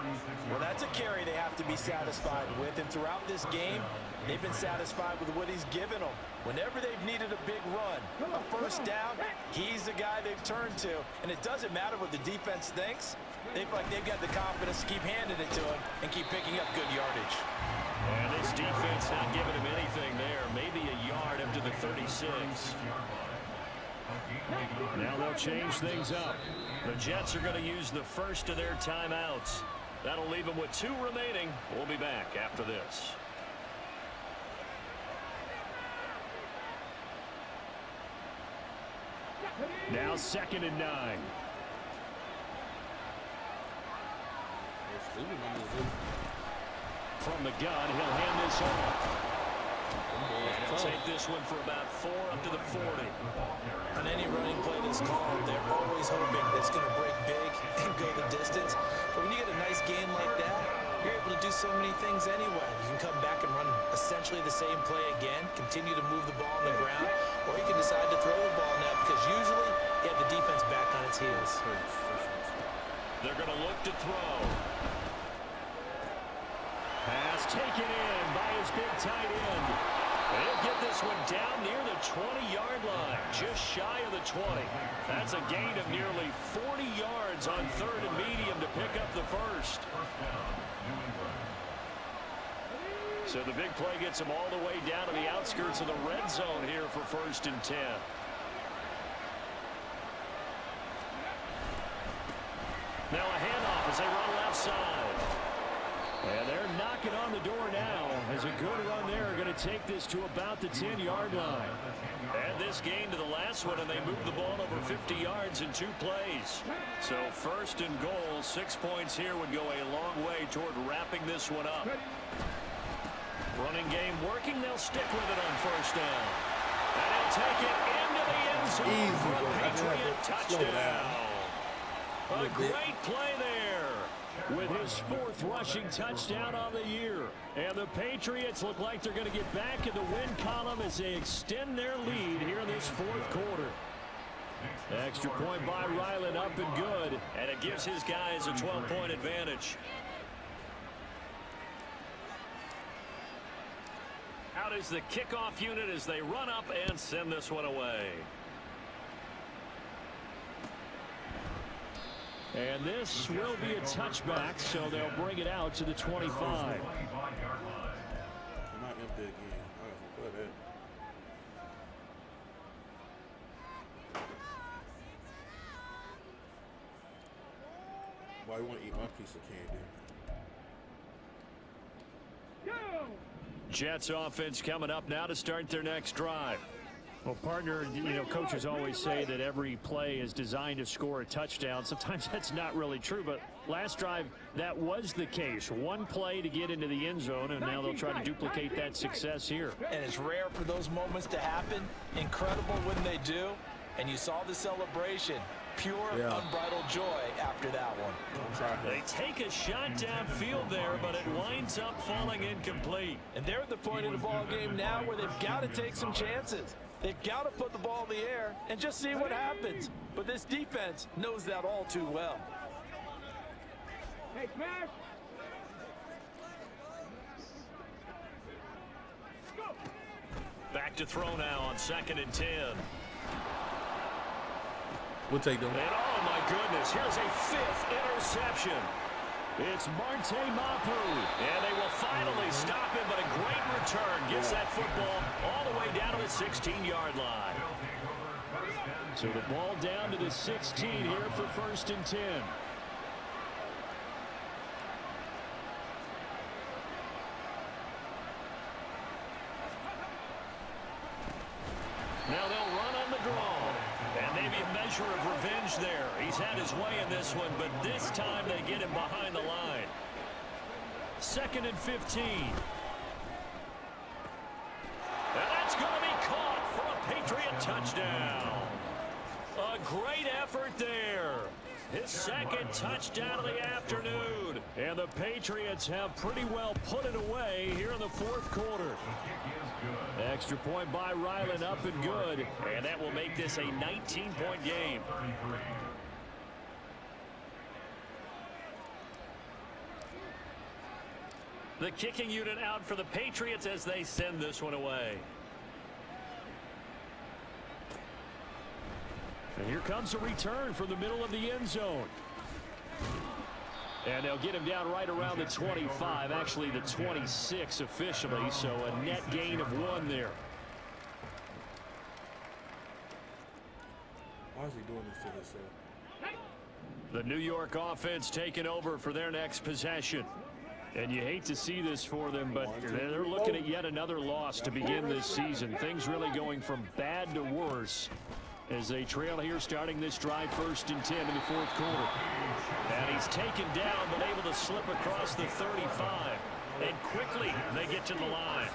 Well, that's a carry they have to be satisfied with. And throughout this game, they've been satisfied with what he's given them. Whenever they've needed a big run, a 1st down, he's the guy they've turned to. And it doesn't matter what the defense thinks. They feel like they've got the confidence to keep handing it to him and keep picking up good yardage. And this defense not giving him anything there. Maybe a yard up to the 36. Now they'll change things up. The Jets are going to use the first of their timeouts. That'll leave them with 2 remaining. We'll be back after this. Now 2nd and 9. From the gun, he'll hand this off. And he'll take this one for about 4 up to the 40. On any running play that's called, they're always hoping that it's going to break big and go the distance. But when you get a nice game like that, you're able to do so many things anyway. You can come back and run essentially the same play again, continue to move the ball on the ground, or you can decide to throw the ball now because usually you have the defense back on its heels. They're going to look to throw. Pass taken in by his big tight end. They'll get this one down near the 20-yard line, just shy of the 20. That's a gain of nearly 40 yards on 3rd and medium to pick up the 1st. So the big play gets them all the way down to the outskirts of the red zone here for 1st and 10. Now a handoff as they run left side. And they're knocking on the door now as a good run there are going to take this to about the 10-yard line. Add this gain to the last one, and they move the ball over 50 yards in 2 plays. So 1st and goal, 6 points here would go a long way toward wrapping this one up. Running game working. They'll stick with it on first down. And he'll take it into the end zone for a Patriot touchdown. A great play there with his 4th rushing touchdown on the year. And the Patriots look like they're going to get back in the win column as they extend their lead here in this 4th quarter. Extra point by Ryland, up and good. And it gives his guys a 12-point advantage. Out is the kickoff unit as they run up and send this one away. And this will be a touchback, so they'll bring it out to the 25. Not empty again. I got that. Why you want to eat my piece of candy? Jets offense coming up now to start their next drive. Well, partner, coaches always say that every play is designed to score a touchdown. Sometimes that's not really true, but last drive, that was the case. One play to get into the end zone, and now they'll try to duplicate that success here. And it's rare for those moments to happen. Incredible when they do. And you saw the celebration. Pure, unbridled joy after that one. They take a shot downfield there, but it winds up falling incomplete. And they're at the point in the ball game now where they've got to take some chances. They've got to put the ball in the air and just see what happens. But this defense knows that all too well. Hey, smash! Back to throw now on 2nd and 10. We'll take them. And oh my goodness, here's a 5th interception. It's Marte Mapu, and they will finally stop him, but a great return gets that football all the way down to the 16-yard line. So the ball down to the 16 here for 1st and 10. Now they'll run on the draw. And maybe a measure of revenge there. He's had his way in this one, but this time they get him behind the line. 2nd and 15. And that's going to be caught for a Patriot touchdown. A great effort there. His 2nd touchdown of the afternoon. And the Patriots have pretty well put it away here in the 4th quarter. Extra point by Ryland, up and good. And that will make this a 19-point game. The kicking unit out for the Patriots as they send this one away. And here comes a return from the middle of the end zone. And they'll get him down right around the 25, actually the 26 officially, so a net gain of 1 there. Why is he doing this to himself? The New York offense taking over for their next possession. And you hate to see this for them, but they're looking at yet another loss to begin this season. Things really going from bad to worse as they trail here starting this drive 1st and 10 in the 4th quarter. And he's taken down but able to slip across the 35. And quickly they get to the line.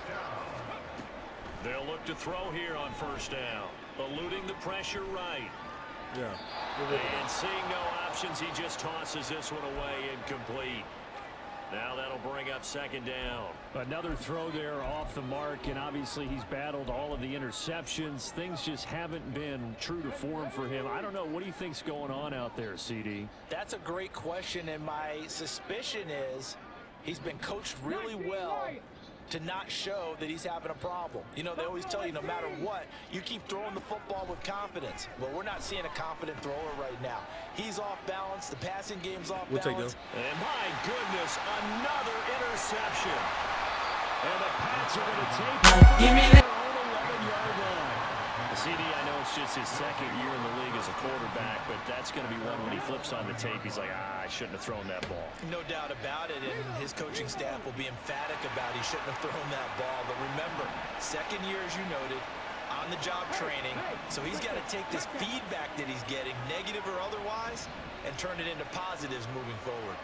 They'll look to throw here on 1st down. Eluding the pressure right. And seeing no options, he just tosses this one away incomplete. Now that'll bring up 2nd down. Another throw there off the mark, and obviously he's battled all of the interceptions. Things just haven't been true to form for him. I don't know. What do you think's going on out there, CD? That's a great question, and my suspicion is he's been coached really well to not show that he's having a problem. You know, they always tell you no matter what, you keep throwing the football with confidence. Well, we're not seeing a confident thrower right now. He's off balance. The passing game's off balance. And my goodness, another interception. And the Pats are going to take it on their own 11-yard line. CD, I know it's just his 2nd year in the league as a quarterback, but that's going to be one when he flips on the tape. He's like, I shouldn't have thrown that ball. No doubt about it, and his coaching staff will be emphatic about he shouldn't have thrown that ball. But remember, 2nd year, as you noted, on-the-job training, so he's got to take this feedback that he's getting, negative or otherwise, and turn it into positives moving forward.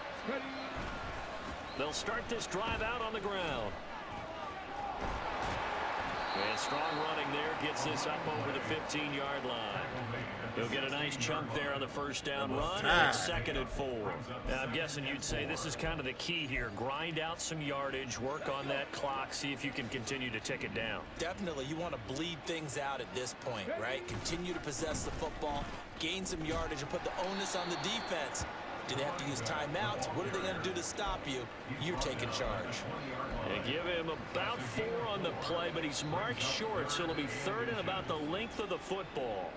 They'll start this drive out on the ground. And strong running there gets this up over the 15-yard line. He'll get a nice chunk there on the first down run, and it's 2nd and 4. Now, I'm guessing you'd say this is kind of the key here. Grind out some yardage, work on that clock, see if you can continue to tick it down. Definitely, you want to bleed things out at this point, right? Continue to possess the football, gain some yardage, and put the onus on the defense. Do they have to use timeouts? What are they going to do to stop you? You're taking charge. They give him about 4 on the play, but he's marked short, so it'll be 3rd and about the length of the football.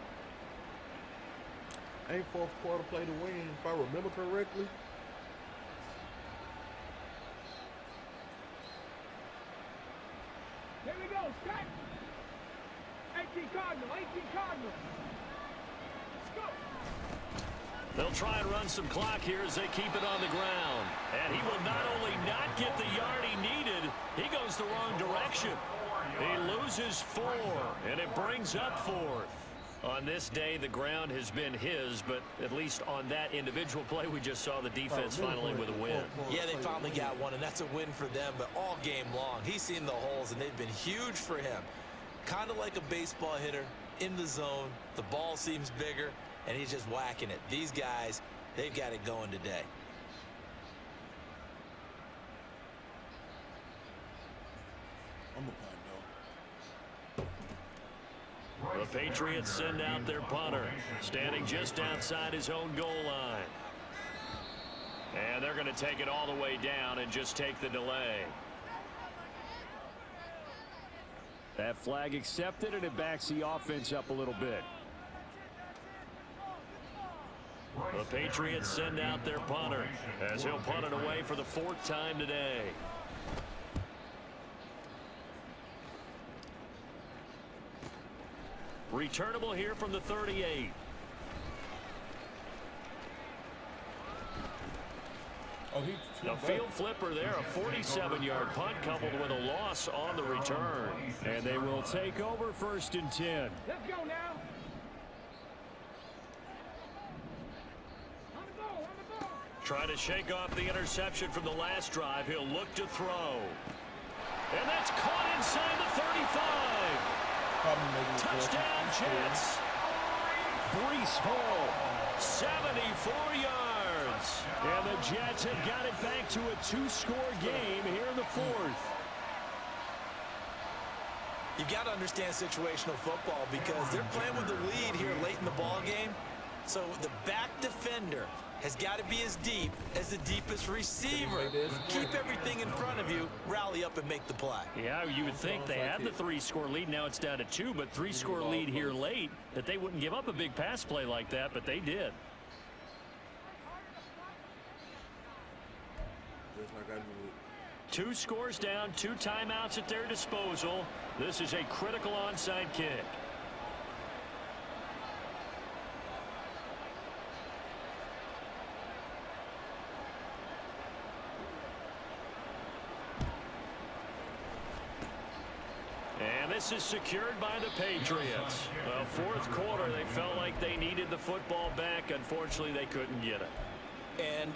Ain't fourth quarter play to win, if I remember correctly. Here we go, Scott. 18 Cardinal, 18 Cardinal. Let's go. They'll try and run some clock here as they keep it on the ground. And he will not only not get the yard he needed, he goes the wrong direction. He loses 4, and it brings up 4th. On this day, the ground has been his, but at least on that individual play, we just saw the defense finally with a win. Yeah, they finally got one, and that's a win for them, but all game long, he's seen the holes, and they've been huge for him. Kind of like a baseball hitter in the zone. The ball seems bigger, and he's just whacking it. These guys, they've got it going today. I'm a punt, The Patriots send out their punter, standing just outside his own goal line. And they're going to take it all the way down and just take the delay. That flag accepted, and it backs the offense up a little bit. The Patriots send out their punter as he'll punt it away for the 4th time today. Returnable here from the 38. The field flipper there, a 47-yard punt coupled with a loss on the return. And they will take over 1st and 10. Let's go now. On the ball, on the ball. Trying to shake off the interception from the last drive. He'll look to throw. And that's caught inside the 35. Touchdown, Jets. Breece Hall, 74 yards. And the Jets have got it back to a 2-score game here in the 4th. You've got to understand situational football because they're playing with the lead here late in the ball game. So the back defender has got to be as deep as the deepest receiver. Keep everything in front of you, rally up and make the play. Yeah, you would think they had the 3-score lead. Now it's down to 2, but 3-score lead here late, that they wouldn't give up a big pass play like that, but they did. Just like I do. 2 scores down, 2 timeouts at their disposal. This is a critical onside kick. And this is secured by the Patriots. Well, 4th quarter, they felt like they needed the football back. Unfortunately, they couldn't get it. And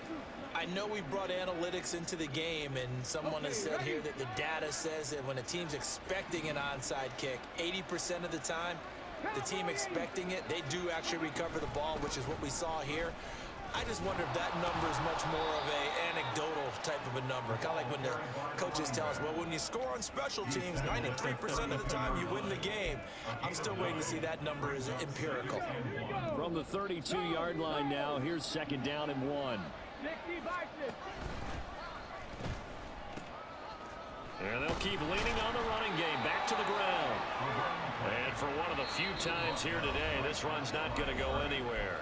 I know we brought analytics into the game, and someone has said here that the data says that when a team's expecting an onside kick, 80% of the time, the team expecting it, they do actually recover the ball, which is what we saw here. I just wonder if that number is much more of an anecdotal type of a number. Kind of like when the coaches tell us, well, when you score on special teams, 93% of the time you win the game. I'm still waiting to see that number is empirical. From the 32-yard line now, here's 2nd down and 1. And they'll keep leaning on the running game, back to the ground. And for one of the few times here today, this run's not going to go anywhere.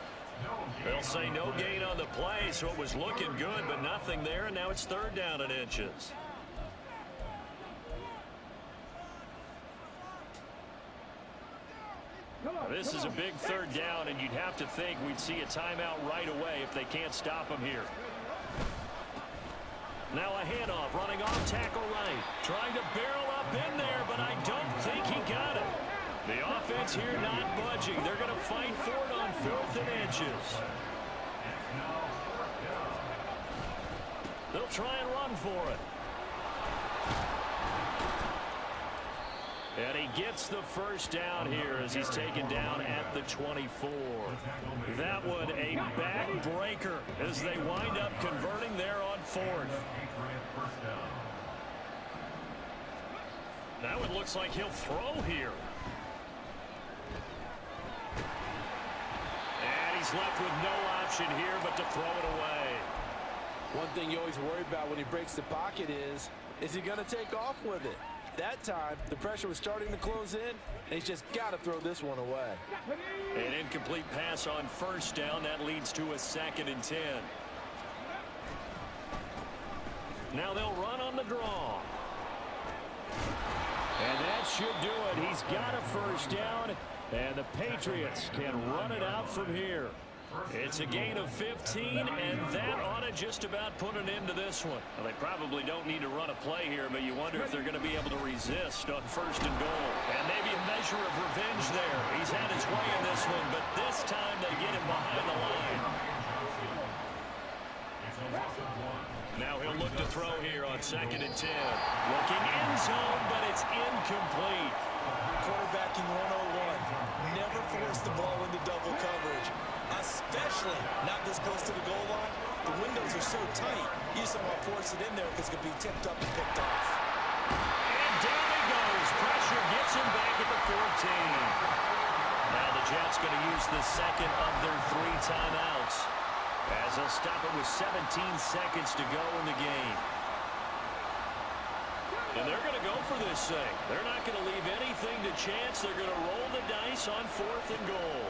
They'll say no gain on the play, so it was looking good, but nothing there, and now it's 3rd down and inches. This is a big 3rd down, and you'd have to think we'd see a timeout right away if they can't stop him here. Now a handoff, running off tackle right. Trying to barrel up in there, but I don't think he got it. The offense here not budging. They're going to fight for it on 4th and inches. They'll try and run for it. And he gets the first down here as he's taken down at the 24. That one a backbreaker as they wind up converting there on 4th. That one looks like he'll throw here. And he's left with no option here but to throw it away. One thing you always worry about when he breaks the pocket is he going to take off with it? That time, the pressure was starting to close in, and he's just got to throw this one away. An incomplete pass on first down. That leads to a 2nd and 10. Now they'll run on the draw. And that should do it. He's got a first down, and the Patriots can run it out from here. It's a gain of 15, and that ought to just about put an end to this one. Well, they probably don't need to run a play here, but you wonder if they're going to be able to resist on 1st and goal. And maybe a measure of revenge there. He's had his way in this one, but this time they get him behind the line. Now he'll look to throw here on 2nd and 10. Looking end zone, but it's incomplete. Quarterbacking 101. Never force the ball into double coverage, especially not this close to the goal line. The windows are so tight, you just don't want to force it in there because it could be tipped up and picked off. And down he goes. Pressure gets him back at the 14. Now the Jets going to use the 2nd of their 3 timeouts as they'll stop it with 17 seconds to go in the game. And they're going to go for this thing. They're not going to leave anything to chance. They're going to roll the dice on 4th and goal.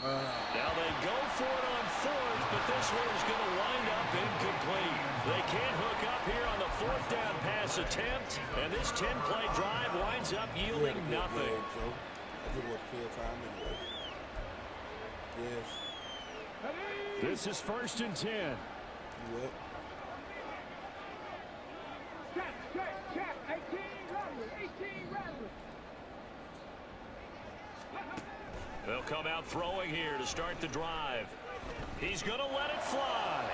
Now they go for it on 4th, but this one is going to wind up incomplete. They can't hook up here on the 4th down pass attempt, and this 10-play drive winds up yielding nothing. This is 1st and 10. Check. 18 runners. They'll come out throwing here to start the drive. He's going to let it fly.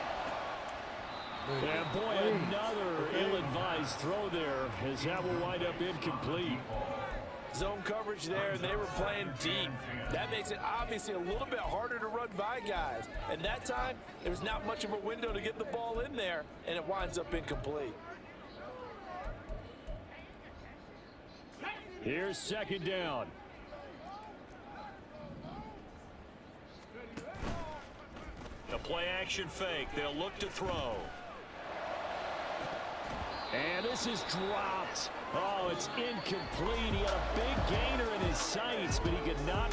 And boy, another ill-advised throw there as that will wind up incomplete. Zone coverage there, and they were playing deep. That makes it obviously a little bit harder to run by guys. And that time, there was not much of a window to get the ball in there, and it winds up incomplete. Here's 2nd down. A play-action fake. They'll look to throw. And this is dropped. Oh, it's incomplete. He had a big gainer in his sights, but he could not